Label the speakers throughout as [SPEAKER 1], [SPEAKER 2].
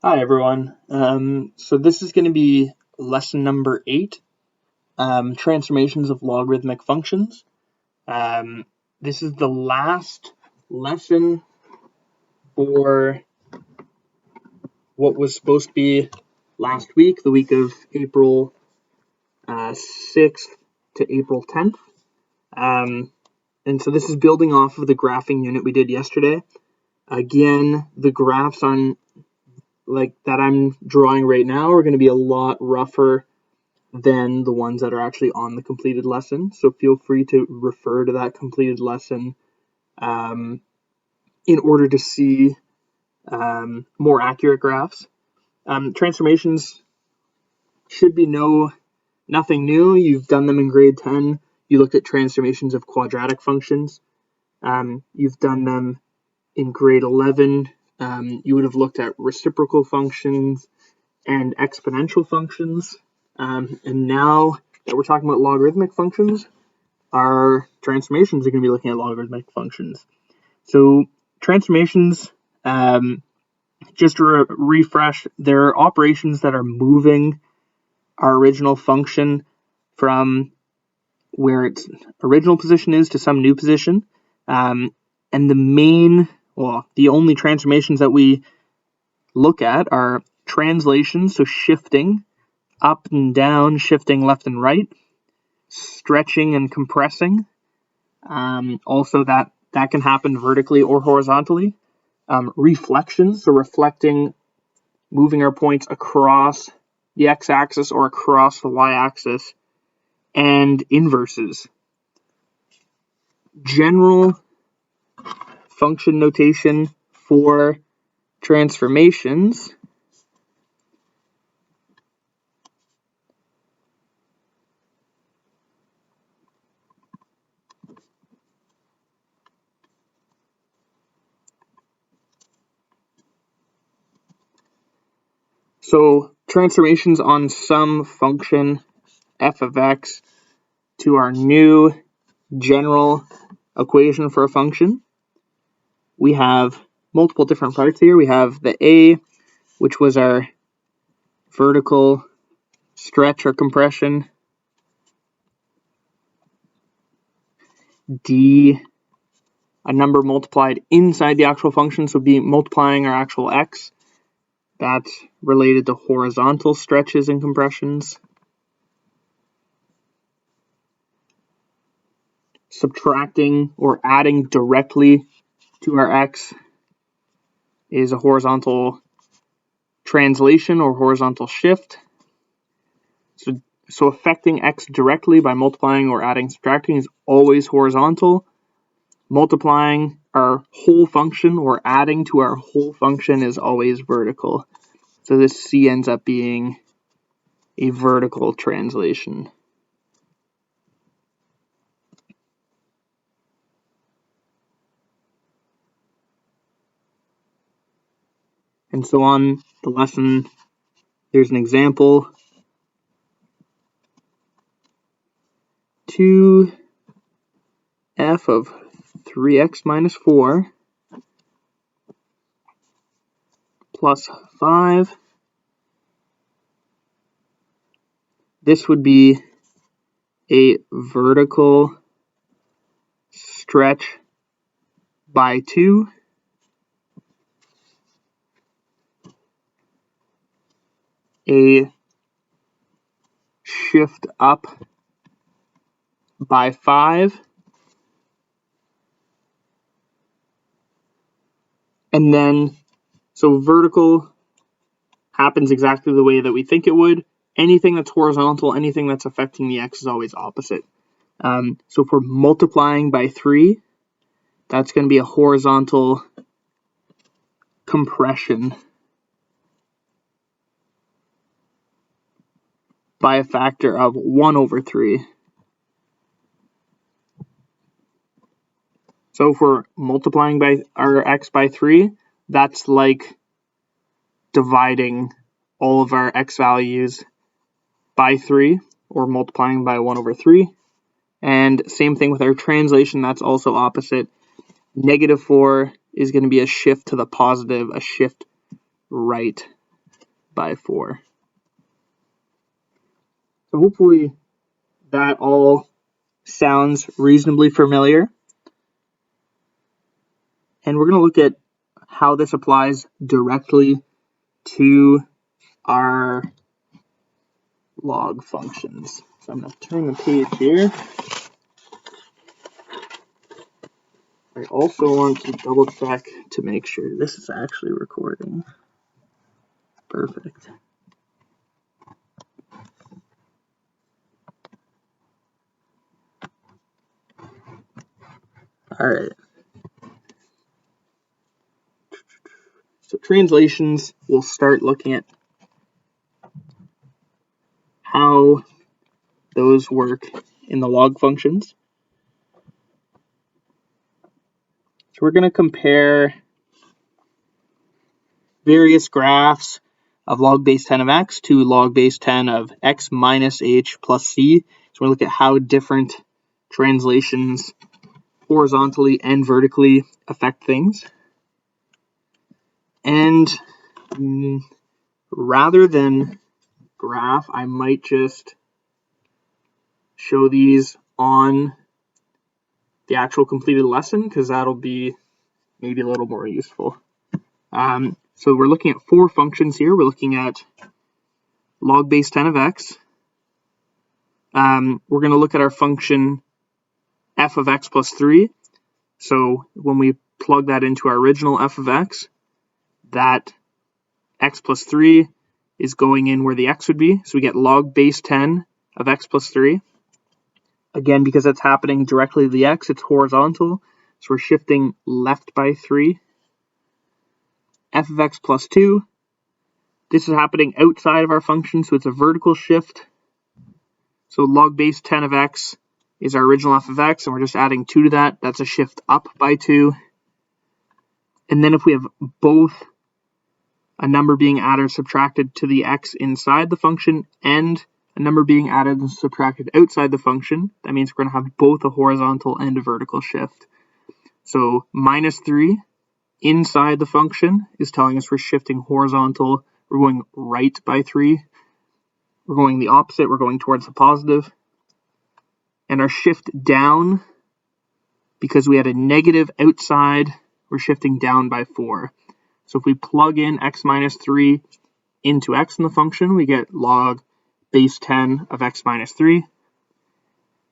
[SPEAKER 1] Hi everyone. So this is going to be lesson number 8, transformations of logarithmic functions. This is the last lesson for what was supposed to be last week, the week of April 6th to April 10th. And so this is building off of the graphing unit we did yesterday. Again, the graphs on that I'm drawing right now are going to be a lot rougher than the ones that are actually on the completed lesson. So feel free to refer to that completed lesson in order to see more accurate graphs. Transformations should be nothing new. You've done them in grade 10. You looked at transformations of quadratic functions. You've done them in grade 11. You would have looked at reciprocal functions and exponential functions. And now that we're talking about logarithmic functions, our transformations are going to be looking at logarithmic functions. So transformations, just to refresh, they're operations that are moving our original function from where its original position is to some new position. And the only transformations that we look at are translations, so shifting up and down, shifting left and right, stretching and compressing. Also, that can happen vertically or horizontally. Reflections, so reflecting, moving our points across the x-axis or across the y-axis, and inverses. General function notation for transformations. So transformations on some function f of x to our new general equation for a function. We have multiple different parts here. We have the a, which was our vertical stretch or compression. D, a number multiplied inside the actual function, so be multiplying our actual x. That's related to horizontal stretches and compressions. Subtracting or adding directly to our x is a horizontal translation or horizontal shift. So affecting x directly by multiplying or adding, subtracting is always horizontal. Multiplying our whole function or adding to our whole function is always vertical. So this C ends up being a vertical translation. And so on the lesson, there's an example. 2f of 3x minus 4 plus 5. This would be a vertical stretch by 2. A shift up by 5. And then, so vertical happens exactly the way that we think it would. Anything that's horizontal, anything that's affecting the x is always opposite. So if we're multiplying by 3, that's going to be a horizontal compression by a factor of 1 over 3. So if we're multiplying by our x by 3, that's like dividing all of our x values by 3, or multiplying by 1 over 3. And same thing with our translation, that's also opposite. Negative 4 is going to be a shift to the positive, a shift right. by 4. So hopefully that all sounds reasonably familiar. And we're going to look at how this applies directly to our log functions. So I'm going to turn the page here. I also want to double check to make sure this is actually recording. Perfect. All right. So translations, we'll start looking at how those work in the log functions. So we're going to compare various graphs of log base 10 of x to log base 10 of x minus h plus c. So we'll look at how different translations horizontally and vertically affect things. And rather than graph, I might just show these on the actual completed lesson, because that'll be maybe a little more useful. So we're looking at 4 functions here. We're looking at log base 10 of x. We're going to look at our function f of x plus 3. So when we plug that into our original f of x, that x plus 3 is going in where the x would be. So we get log base 10 of x plus 3. Again, because that's happening directly to the x, it's horizontal. So we're shifting left by 3. F of x plus 2. This is happening outside of our function, so it's a vertical shift. So log base 10 of x is our original f of x, and we're just adding 2 to that. That's a shift up by 2. And then if we have both a number being added or subtracted to the x inside the function and a number being added and subtracted outside the function, that means we're going to have both a horizontal and a vertical shift. So minus 3 inside the function is telling us we're shifting horizontal. We're going right by 3. We're going the opposite. We're going towards the positive. And our shift down, because we had a negative outside, we're shifting down by 4. So if we plug in x minus 3 into x in the function, we get log base 10 of x minus 3.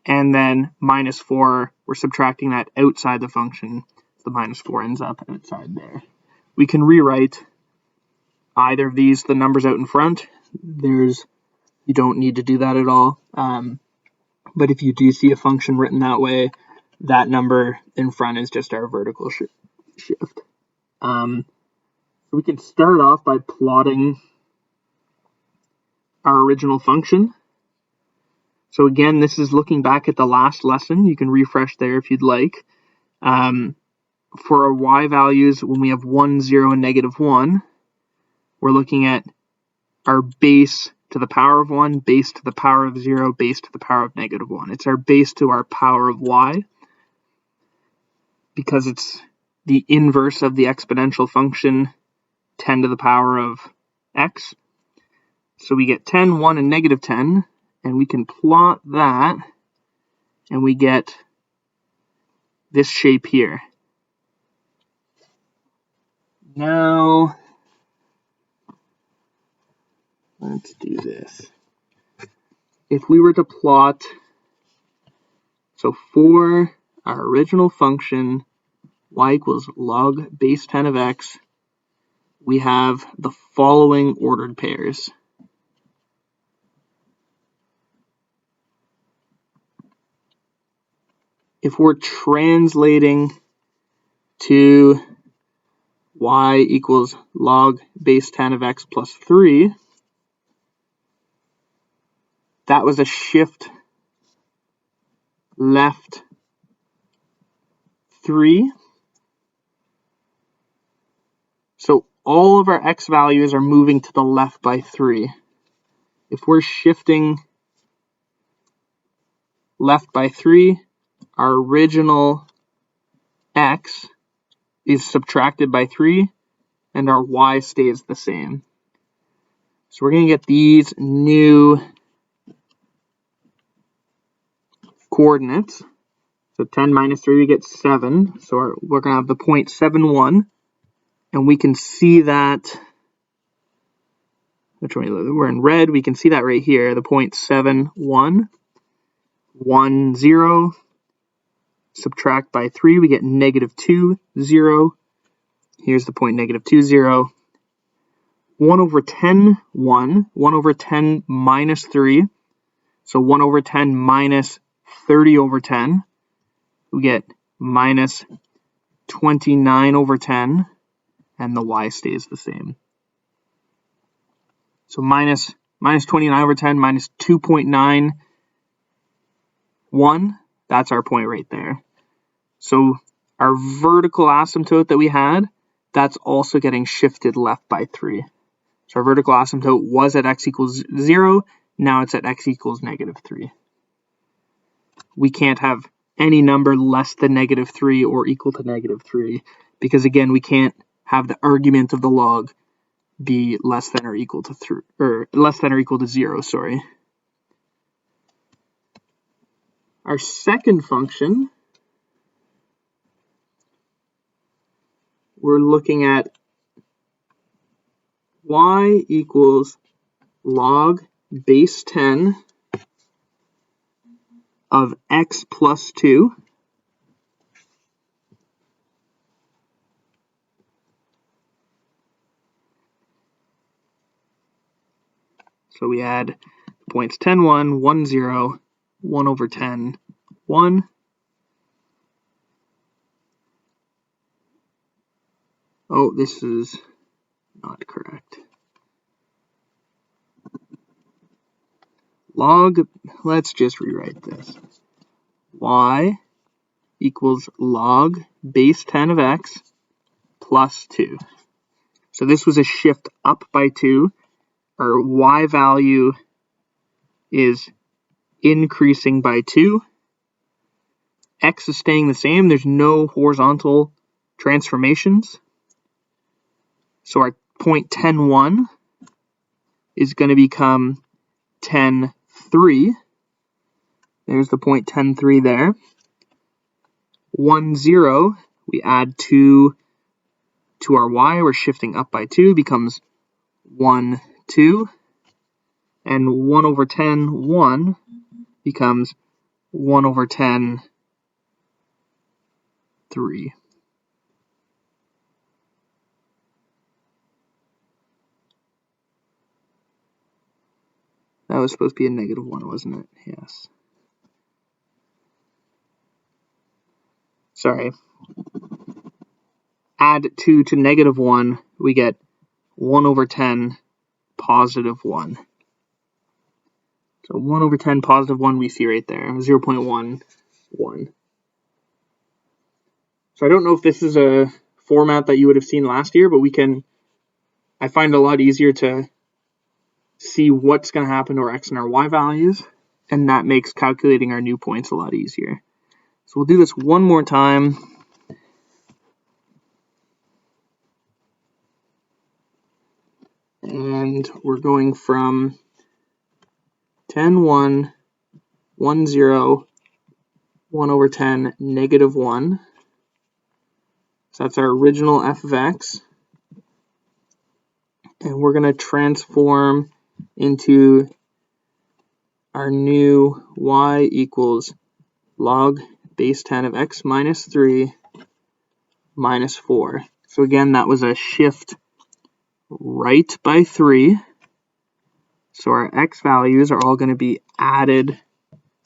[SPEAKER 1] And then minus 4, we're subtracting that outside the function. So the minus 4 ends up outside there. We can rewrite either of these, the numbers out in front. You don't need to do that at all. But if you do see a function written that way, that number in front is just our vertical shift. So we can start off by plotting our original function. So again, this is looking back at the last lesson. You can refresh there if you'd like. For our y values, when we have 1, 0, and negative 1, we're looking at our base to the power of 1, base to the power of 0, base to the power of negative 1. It's our base to our power of y, because it's the inverse of the exponential function 10 to the power of x. So we get 10, 1, and negative 10, and we can plot that, and we get this shape here. Now, let's do this. If we were to plot, so for our original function, y equals log base 10 of x, we have the following ordered pairs. If we're translating to y equals log base 10 of x plus 3, that was a shift left 3. So all of our x values are moving to the left by 3. If we're shifting left by 3, our original x is subtracted by 3, and our y stays the same. So we're going to get these new coordinates. So 10 minus 3, we get 7. So we're going to have the point 7, 1. And we can see that, we're in red, we can see that right here, the point 7, 1. 1, 0. Subtract by 3, we get negative 2, 0. Here's the point negative 2, 0. 1 over 10, 1. 1 over 10 minus 3. So 1 over 10 minus 30 over 10. We get minus 29 over 10. And the y stays the same. So minus 29 over 10 minus 2.91. That's our point right there. So our vertical asymptote that we had, that's also getting shifted left by 3. So our vertical asymptote was at x equals 0. Now it's at x equals negative 3. We can't have any number less than negative 3 or equal to negative 3 because, again, we can't have the argument of the log be less than or equal to 3, or less than or equal to 0, sorry. Our second function, we're looking at y equals log base 10 of x plus 2. So we add points 10, 1, 1, 0, 1 over 10, 1. Oh, this is not correct. Log, let's just rewrite this. Y equals log base 10 of x plus 2. So this was a shift up by 2. Our y value is increasing by 2. X is staying the same. There's no horizontal transformations. So our point 10, 1 is going to become 10, 3. There's the point 10, 3 there. 1, 0, we add 2 to our y. We're shifting up by 2, becomes 1, 2. And 1 over 10, 1 becomes 1 over 10, 3. That was supposed to be a negative 1, wasn't it? Yes. Sorry. Add 2 to negative 1, we get 1 over 10, positive 1. So 1 over 10, positive 1, we see right there, 0.11. So I don't know if this is a format that you would have seen last year, but I find it a lot easier to see what's going to happen to our x and our y values, and that makes calculating our new points a lot easier. So we'll do this one more time. And we're going from 10, 1, 1, 0, 1 over 10, negative 1. So that's our original f of x. And we're going to transform into our new y equals log base 10 of x minus 3 minus 4. So again, that was a shift right by 3. So our x values are all going to be added,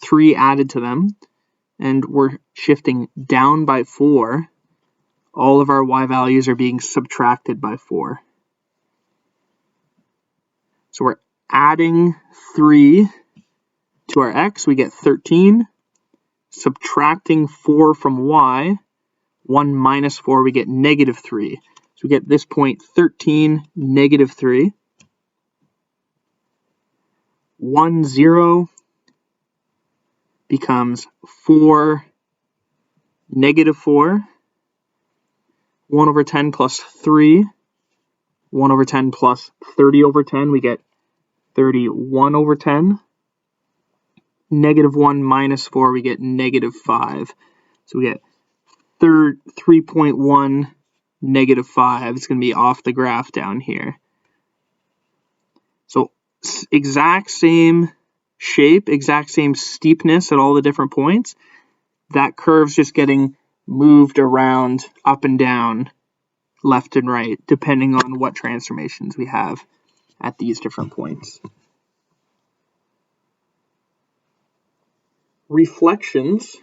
[SPEAKER 1] 3 added to them. And we're shifting down by 4. All of our y values are being subtracted by 4. So we're adding 3 to our x, we get 13. Subtracting 4 from y, 1 minus 4, we get negative 3. So we get this point 13, negative 3. 1, 0 becomes 4, negative 4. 1 over 10 plus 3. 1 over 10 plus 30 over 10, we get 31 over 10. Negative 1 minus 4, we get negative 5. So we get 3.1, negative 5. It's going to be off the graph down here. So exact same shape, exact same steepness at all the different points. That curve's just getting moved around up and down, left and right, depending on what transformations we have at these different points. Reflections.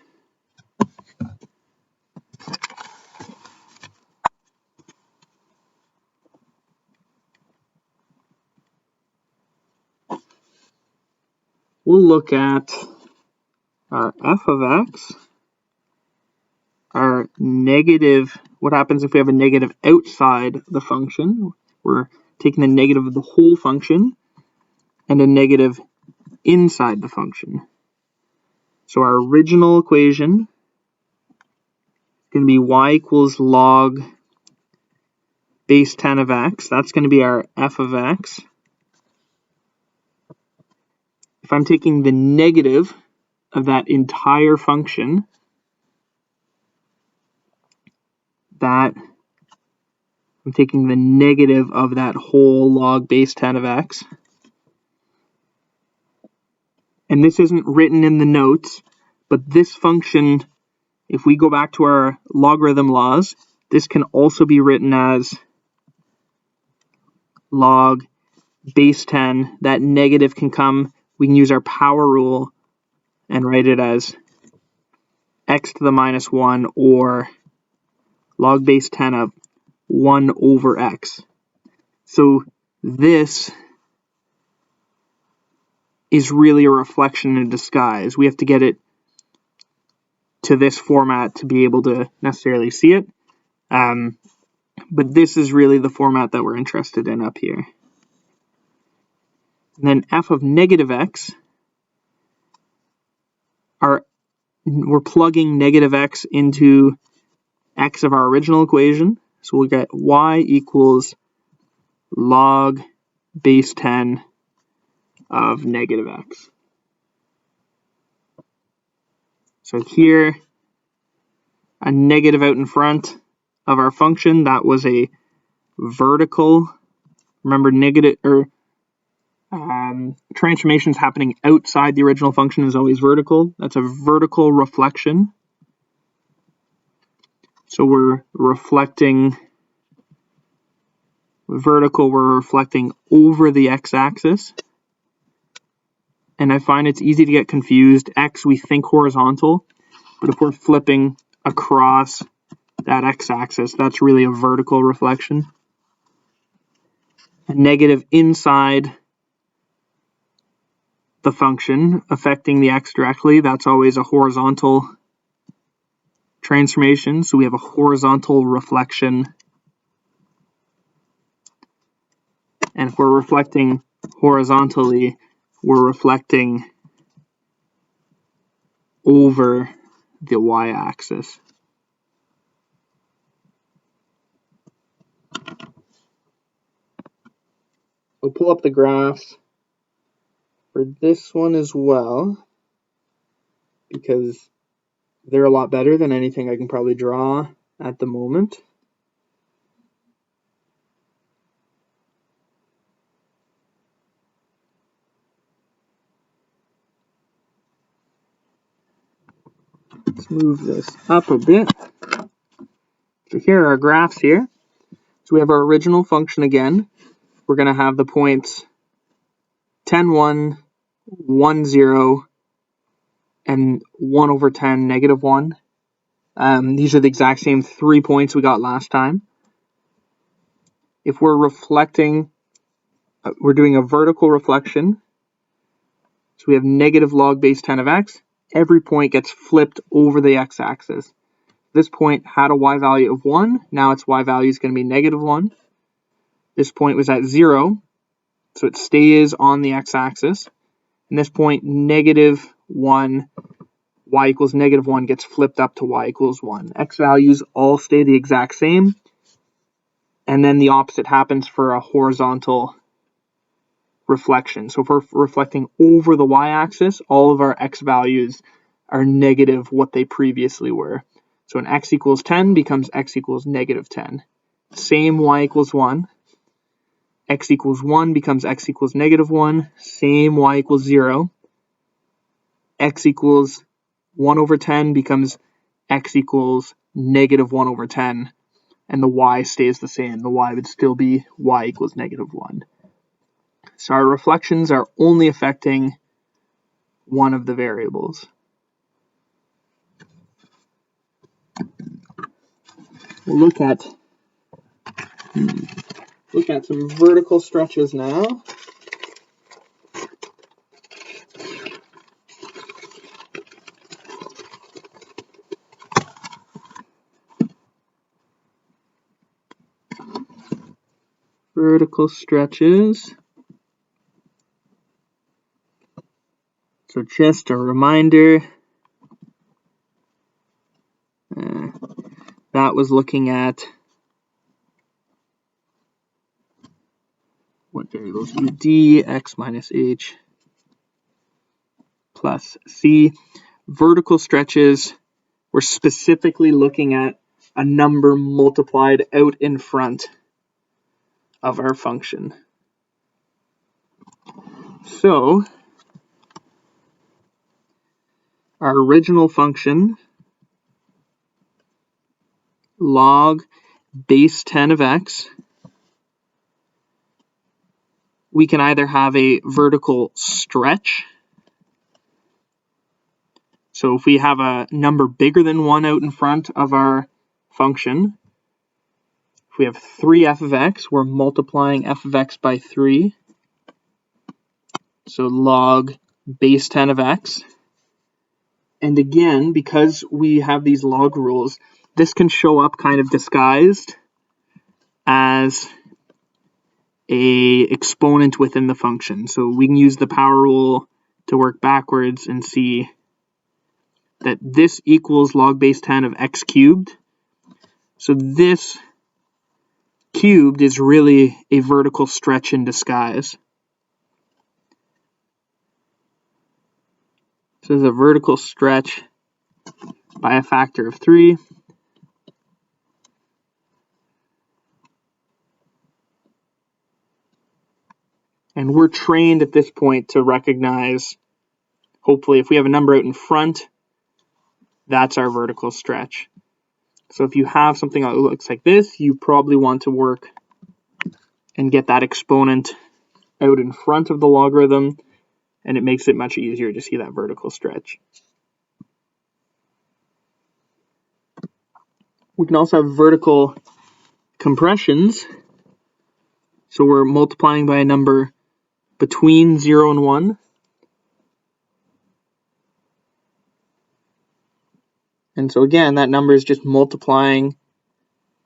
[SPEAKER 1] We'll look at our f of x, our negative, what happens if we have a negative outside the function? We're taking the negative of the whole function, and a negative inside the function. So our original equation is going to be y equals log base 10 of x. That's going to be our f of x. If I'm taking the negative of that entire function, I'm taking the negative of that whole log base 10 of x. And this isn't written in the notes, but this function, if we go back to our logarithm laws, this can also be written as log base 10. That negative can come, we can use our power rule and write it as x to the minus 1, or log base 10 of 1 over x. So this is really a reflection in disguise. We have to get it to this format to be able to necessarily see it. But this is really the format that we're interested in up here. And then f of negative x, we're plugging negative x into x of our original equation. So we'll get y equals log base 10 of negative x. So here, a negative out in front of our function, that was a vertical. Remember, transformations happening outside the original function is always vertical. That's a vertical reflection. So we're reflecting vertical, we're reflecting over the x-axis. And I find it's easy to get confused. X, we think horizontal, but if we're flipping across that x-axis, that's really a vertical reflection. A negative inside the function affecting the x directly, that's always a horizontal transformation. So we have a horizontal reflection. And if we're reflecting horizontally, we're reflecting over the y-axis. We'll pull up the graphs for this one as well, because they're a lot better than anything I can probably draw at the moment. Let's move this up a bit. So here are our graphs here. So we have our original function again. We're going to have the points 10, 1, 1, 0, and 1 over 10, negative 1. These are the exact same 3 points we got last time. If we're reflecting, we're doing a vertical reflection. So we have negative log base 10 of x. Every point gets flipped over the x-axis. This point had a y value of 1. Now its y value is going to be negative 1. This point was at 0, so it stays on the x-axis. And this point, negative 1, y equals negative 1 gets flipped up to y equals 1. X values all stay the exact same. And then the opposite happens for a horizontal reflection. So if we're reflecting over the y-axis, all of our x values are negative what they previously were. So an x equals 10 becomes x equals negative 10. Same y equals 1. X equals 1 becomes x equals negative 1. Same y equals 0. X equals 1 over 10 becomes x equals negative 1 over 10. And the y stays the same. The y would still be y equals negative 1. So our reflections are only affecting one of the variables. We'll look at some vertical stretches now. Vertical stretches. So just a reminder, that was looking at what variables? D, x minus h plus c. Vertical stretches, we're specifically looking at a number multiplied out in front of our function. So our original function, log base 10 of x, we can either have a vertical stretch. So if we have a number bigger than 1 out in front of our function, if we have 3f of x, we're multiplying f of x by 3. So log base 10 of x. And again, because we have these log rules, this can show up kind of disguised as a exponent within the function. So we can use the power rule to work backwards and see that this equals log base 10 of x cubed. So this cubed is really a vertical stretch in disguise. So this is a vertical stretch by a factor of 3. And we're trained at this point to recognize, hopefully, if we have a number out in front, that's our vertical stretch. So if you have something that looks like this, you probably want to work and get that exponent out in front of the logarithm, and it makes it much easier to see that vertical stretch. We can also have vertical compressions. So we're multiplying by a number between 0 and 1. And so again, that number is just multiplying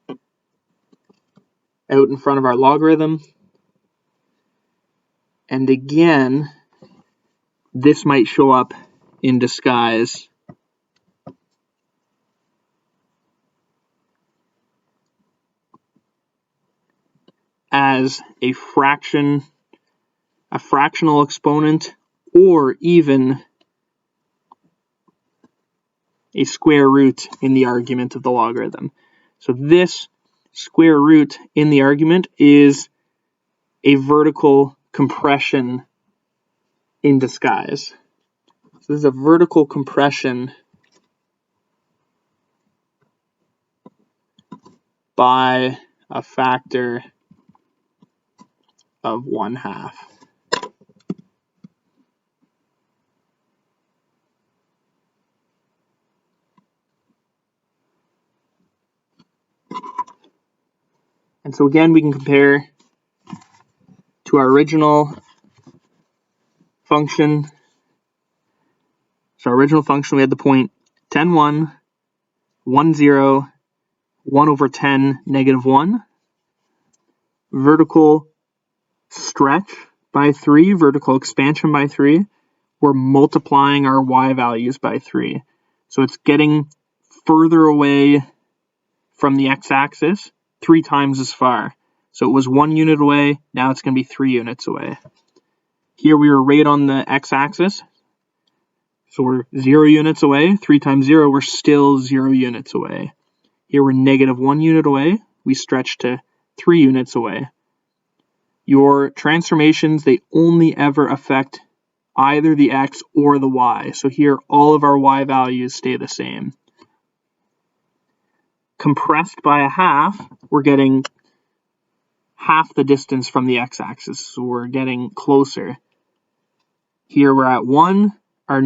[SPEAKER 1] out in front of our logarithm. And again, this might show up in disguise as a fraction, a fractional exponent, or even a square root in the argument of the logarithm. So this square root in the argument is a vertical compression in disguise. So this is a vertical compression by a factor of 1/2. And so again, we can compare to our original function. So our original function, we had the point 10, 1, 1, 0, 1 over 10, negative 1. Vertical stretch by 3, vertical expansion by 3. We're multiplying our y values by 3. So it's getting further away from the x-axis 3 times as far. So it was 1 unit away, now it's going to be 3 units away. Here we were right on the x-axis. So we're 0 units away. 3 times 0, we're still 0 units away. Here we're -1 unit away. We stretch to 3 units away. Your transformations, they only ever affect either the x or the y. So here, all of our y values stay the same. Compressed by a half, we're getting half the distance from the x-axis, so we're getting closer. Here we're at 1. Our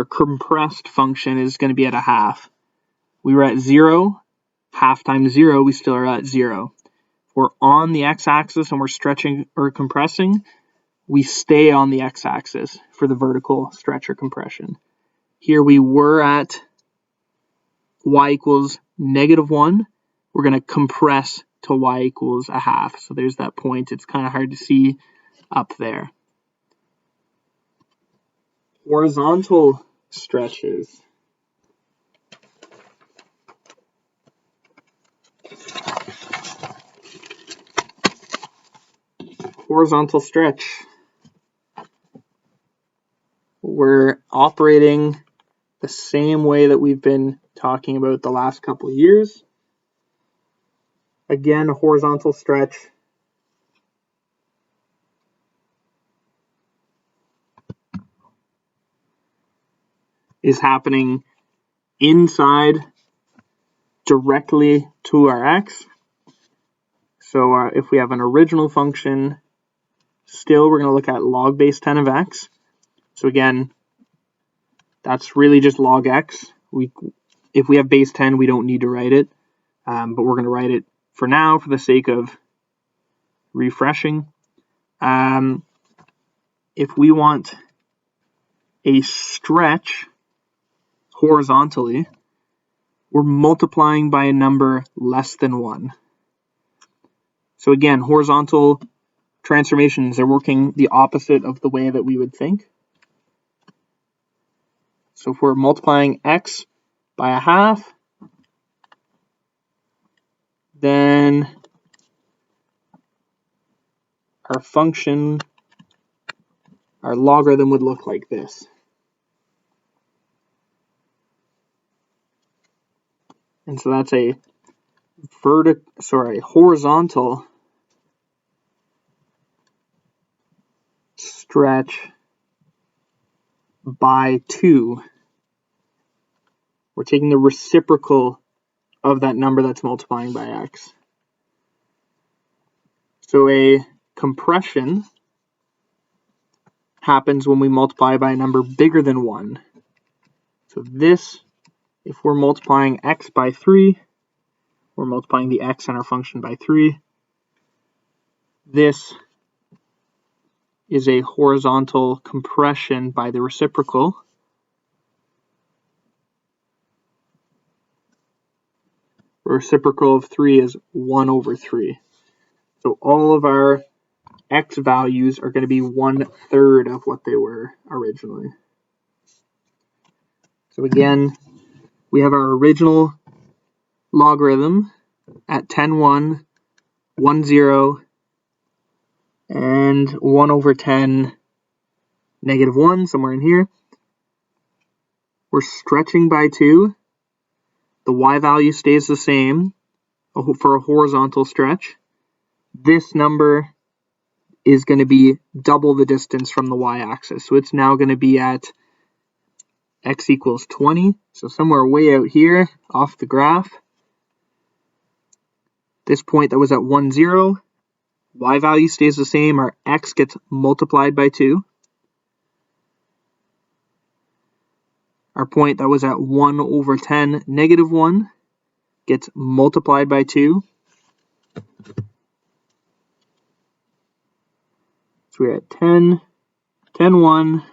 [SPEAKER 1] compressed function is going to be at a half. We were at 0. Half times 0, we still are at 0. If we're on the x-axis and we're stretching or compressing, we stay on the x-axis for the vertical stretch or compression. Here we were at y equals -1. We're going to compress to y equals a half. So there's that point. It's kind of hard to see up there. Horizontal stretches. Horizontal stretch. We're operating the same way that we've been talking about the last couple of years. Again, a horizontal stretch is happening inside directly to our x. So if we have an original function, still we're going to look at log base 10 of x. So again, that's really just log x. If we have base 10, we don't need to write it, but we're going to write it for now for the sake of refreshing. If we want a stretch horizontally, we're multiplying by a number less than 1. So again, horizontal transformations are working the opposite of the way that we would think. So if we're multiplying x by a half, then our function, our logarithm would look like this. And so that's a horizontal stretch by 2. We're taking the reciprocal of that number that's multiplying by x. So a compression happens when we multiply by a number bigger than 1. So this, if we're multiplying x by 3, we're multiplying the x in our function by 3. This is a horizontal compression by the reciprocal. The reciprocal of 3 is 1 over 3. So all of our x values are going to be 1/3 of what they were originally. So again, we have our original logarithm at 10, 1, 1, 0, and 1 over 10, -1, somewhere in here. We're stretching by 2. The y value stays the same for a horizontal stretch. This number is going to be double the distance from the y-axis. So it's now going to be at x equals 20. So somewhere way out here off the graph. This point that was at 1, 0, y value stays the same. Our x gets multiplied by 2. Our point that was at 1 over 10, -1, gets multiplied by 2. So we're at 10, 10, 1,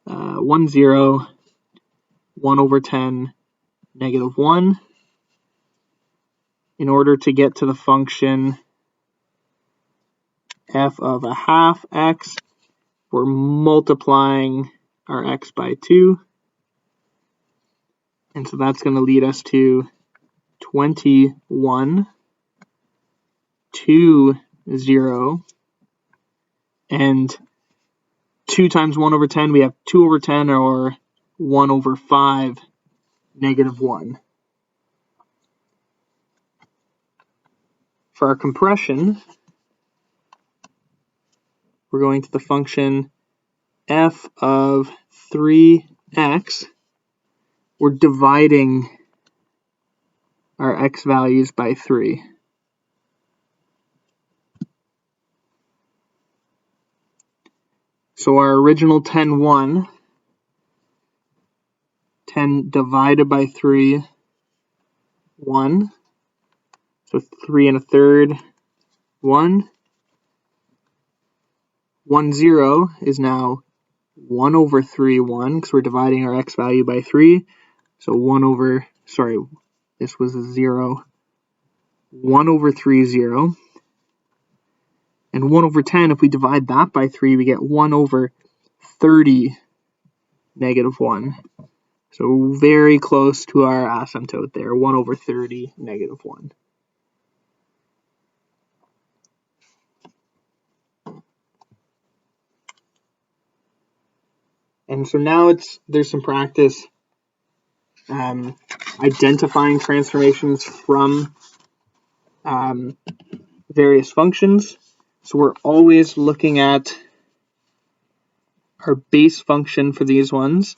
[SPEAKER 1] 1, 0, 1 over 10, -1. In order to get to the function f of a half x, we're multiplying our x by 2. And so that's going to lead us to 21, 2 0. And 2 times 1 over 10, we have 2 over 10, or 1 over 5, negative 1. For our compression, we're going to the function f of 3x. We're dividing our x values by 3. So our original 10 divided by 3, 1. So 3 1/3, 1. 1, 0 is now 1 over 3, 1, because we're dividing our x value by 3. So this was a 0. 1 over 3, 0. And 1 over 10, if we divide that by 3, we get 1 over 30, negative 1. So very close to our asymptote there, 1 over 30, negative 1. And so now there's some practice identifying transformations from various functions. So we're always looking at our base function for these ones,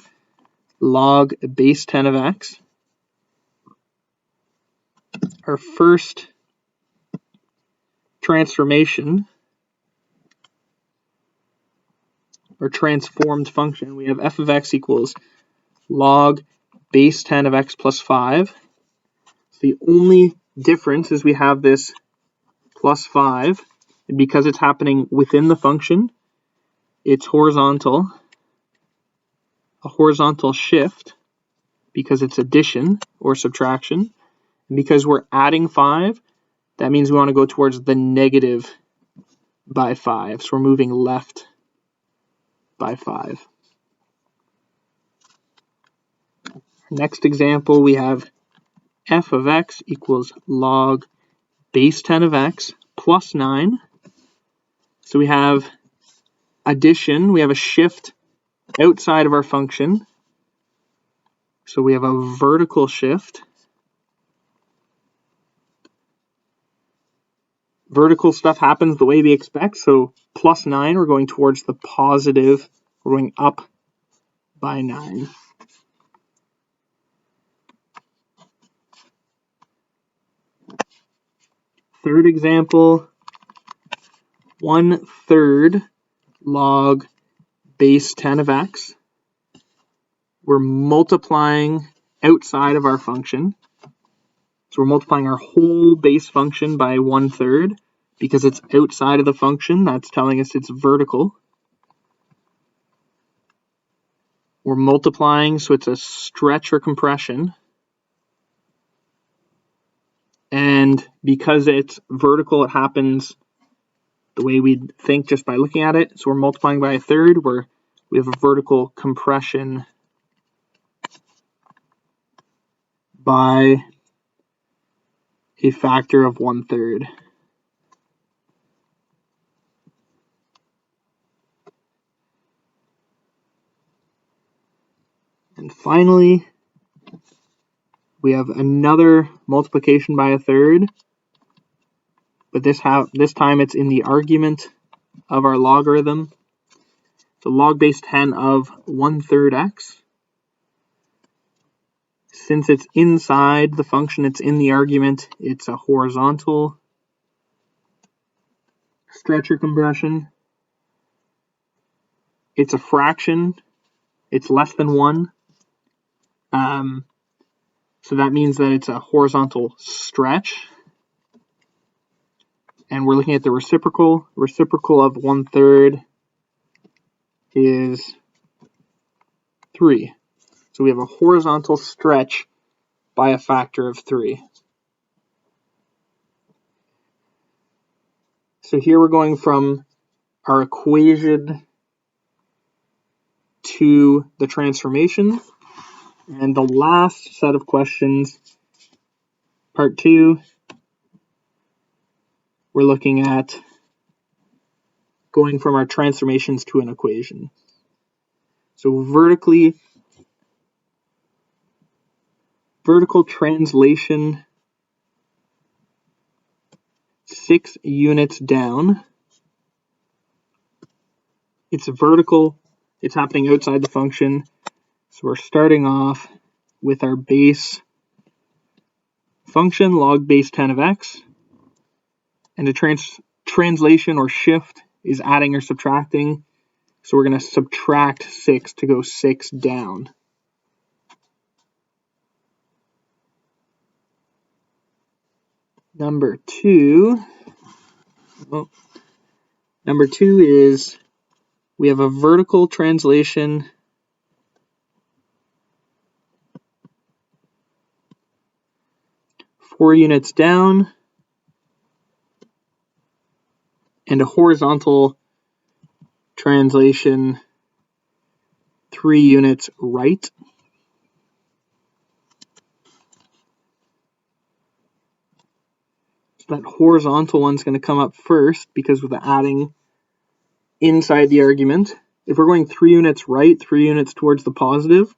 [SPEAKER 1] log base 10 of x. Our first transformation, or transformed function, we have f of x equals log base 10 of x plus 5. So the only difference is we have this plus 5, and because it's happening within the function, it's horizontal, a horizontal shift, because it's addition or subtraction. And because we're adding 5, that means we want to go towards the negative by 5. So we're moving left by 5. Next example, we have f of x equals log base 10 of x plus 9. So we have addition, we have a shift outside of our function. So we have a vertical shift. Vertical stuff happens the way we expect. So plus 9, we're going towards the positive. We're going up by 9. Third example, 1/3 log base 10 of x. We're multiplying outside of our function. So we're multiplying our whole base function by 1/3. Because it's outside of the function, that's telling us it's vertical. We're multiplying, so it's a stretch or compression. And because it's vertical, it happens the way we'd think just by looking at it. So we're multiplying by 1/3, where we have a vertical compression by a factor of 1/3. And finally, we have another multiplication by 1/3, but this time it's in the argument of our logarithm. So log base 10 of 1/3 x. Since it's inside the function, it's in the argument, it's a horizontal stretch or compression. It's a fraction. It's less than 1. So that means that it's a horizontal stretch. And we're looking at the reciprocal. Reciprocal of 1/3 is 3. So we have a horizontal stretch by a factor of 3. So here we're going from our equation to the transformation. And the last set of questions, part 2, we're looking at going from our transformations to an equation. So vertical translation 6 units down. It's vertical, it's happening outside the function. So we're starting off with our base function, log base 10 of x. And the translation or shift is adding or subtracting. So we're going to subtract 6 to go 6 down. Number two is we have a vertical translation four units down and a horizontal translation 3 units right. So that horizontal one's going to come up first because of the adding inside the argument. If we're going 3 units right, 3 units towards the positive,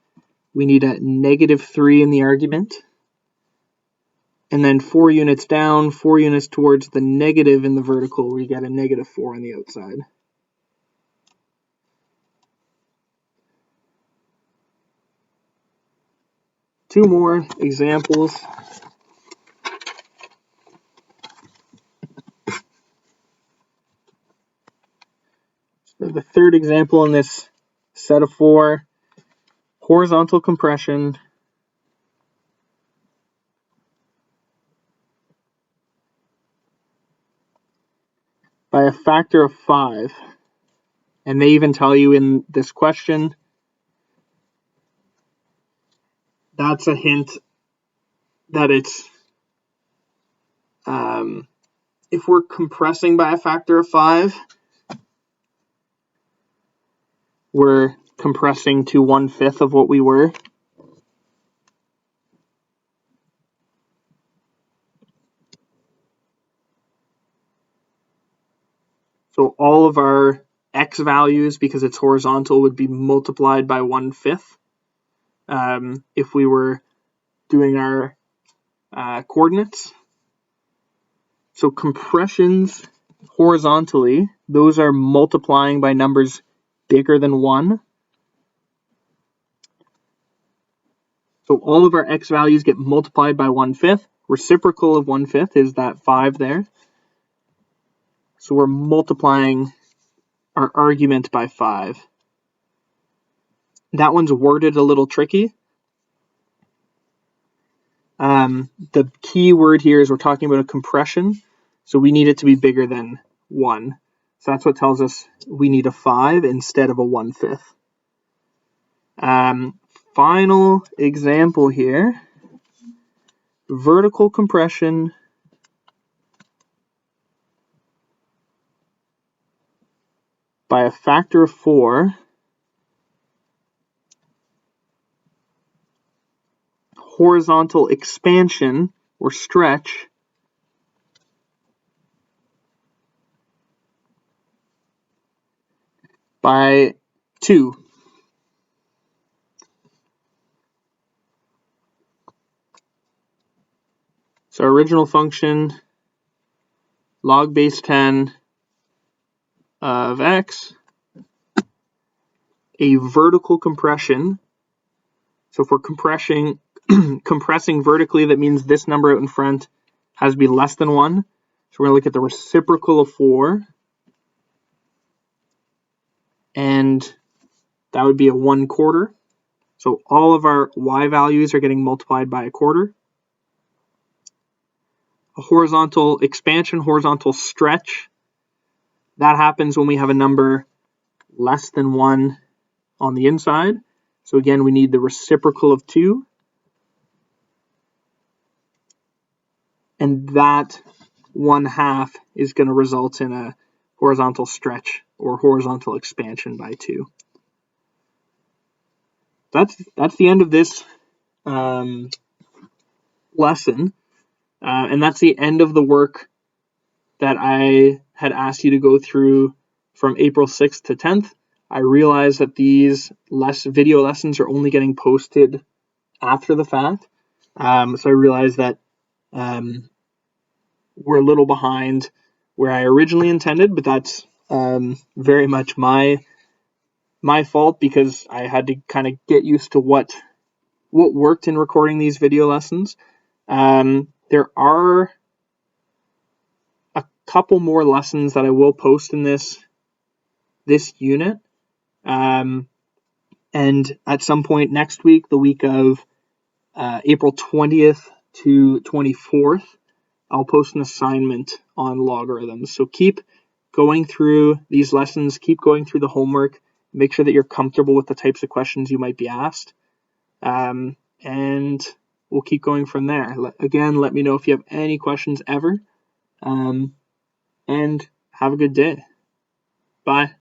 [SPEAKER 1] we need a -3 in the argument. And then 4 units down, 4 units towards the negative in the vertical, we get a -4 on the outside. Two more examples. So the third example in this set of 4, horizontal compression by a factor of 5. And they even tell you in this question, that's a hint that it's, if we're compressing by a factor of 5, we're compressing to 1/5 of what we were. So all of our x values, because it's horizontal, would be multiplied by 1/5 if we were doing our coordinates. So compressions horizontally, those are multiplying by numbers bigger than 1. So all of our x values get multiplied by 1/5. Reciprocal of 1/5 is that 5 there. So we're multiplying our argument by 5. That one's worded a little tricky. The key word here is we're talking about a compression, so we need it to be bigger than 1. So that's what tells us we need a 5 instead of a 1/5. Final example here, vertical compression by a factor of 4, horizontal expansion or stretch by 2. So original function, log base 10 of x, a vertical compression. So if we're compressing vertically, that means this number out in front has to be less than 1. So we're going to look at the reciprocal of 4. And that would be a 1/4. So all of our y values are getting multiplied by a quarter. A horizontal expansion, horizontal stretch, that happens when we have a number less than 1 on the inside. So again, we need the reciprocal of 2. And that 1/2 is going to result in a horizontal stretch or horizontal expansion by 2. That's the end of this lesson. And that's the end of the work that I had asked you to go through from April 6th to 10th. I realized that these video lessons are only getting posted after the fact. So I realized that we're a little behind where I originally intended, but that's very much my fault, because I had to kind of get used to what worked in recording these video lessons. There are a couple more lessons that I will post in this unit. And at some point next week, the week of April 20th to 24th, I'll post an assignment on logarithms. So keep going through these lessons, keep going through the homework, make sure that you're comfortable with the types of questions you might be asked. And we'll keep going from there. Again, let me know if you have any questions ever. And have a good day. Bye.